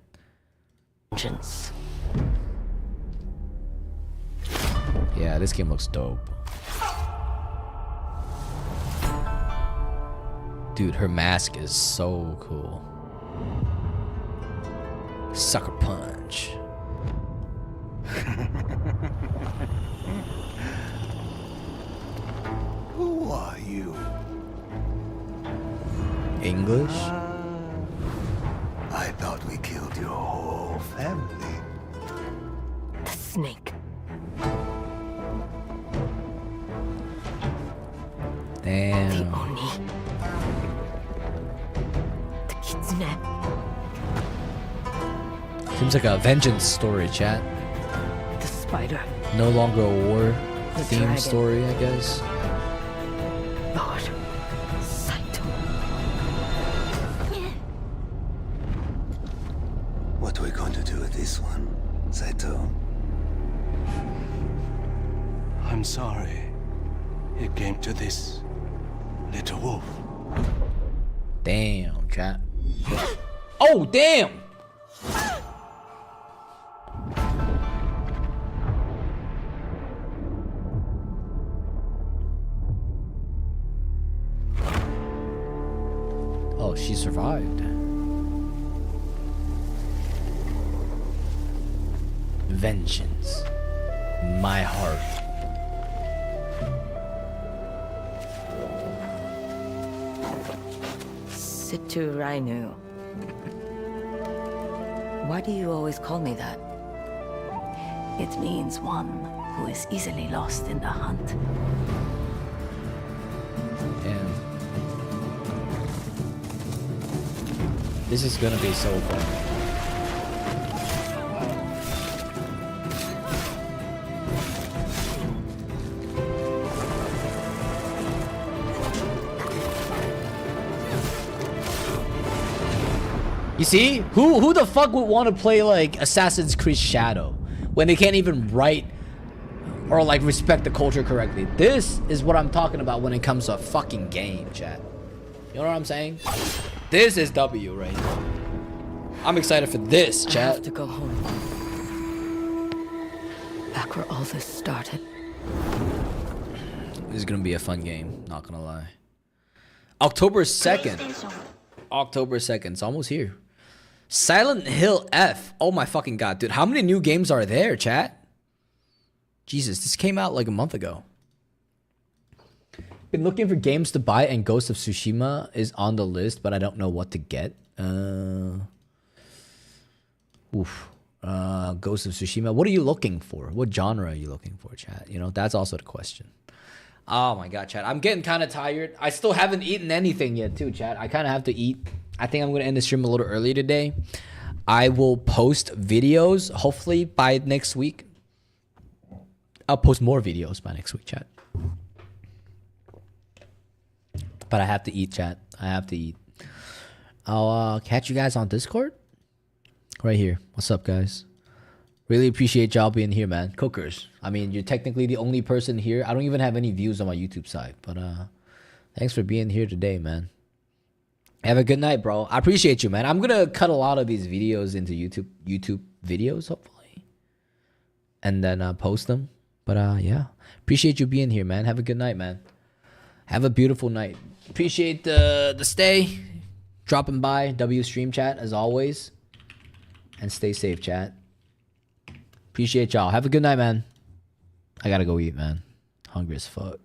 Vengeance. Yeah, this game looks dope. Dude, her mask is so cool. Sucker punch. Who are you? English? I thought we killed your whole family. The snake. Damn. The Oni. The Kitsune. Seems like a vengeance story, chat. The spider. No longer a war The theme dragon. story, I guess. Lord. Saito. What are we going to do with this one, Saito? I'm sorry. It came to this little wolf. Damn, chat. Oh, damn! Oh, she survived. Vengeance. My heart. Situ Rainu. Why do you always call me that? It means one who is easily lost in the hunt. Damn. This is gonna be so fun. You see? Who the fuck would want to play like Assassin's Creed Shadow when they can't even write or like respect the culture correctly? This is what I'm talking about when it comes to a fucking game, chat. You know what I'm saying? This is W right here. I'm excited for this, I chat. have to go home. Back where all this started. This is gonna be a fun game, not gonna lie. October 2nd. October 2nd. It's almost here. Silent Hill F. Oh my fucking god, dude. How many new games are there, chat? Jesus, this came out like a month ago. Been looking for games to buy, and Ghost of Tsushima is on the list, but I don't know what to get. Ghost of Tsushima. What are you looking for? What genre are you looking for, chat? You know, that's also the question. Oh my god, chat. I'm getting kind of tired. I still haven't eaten anything yet, too, chat. I kind of have to eat. I think I'm going to end the stream a little early today. I will post videos, hopefully, by next week. I'll post more videos by next week, chat. But I have to eat, chat. I have to eat. I'll catch you guys on Discord. Right here. What's up, guys? Really appreciate y'all being here, man. Cookers. I mean, you're technically the only person here. I don't even have any views on my YouTube side. But thanks for being here today, man. Have a good night, bro. I appreciate you, man. I'm going to cut a lot of these videos into YouTube videos, hopefully. And then post them. But yeah. Appreciate you being here, man. Have a good night, man. Have a beautiful night. Appreciate the stay. Dropping by. W Stream Chat, as always. And stay safe, chat. Appreciate y'all. Have a good night, man. I gotta go eat, man. Hungry as fuck.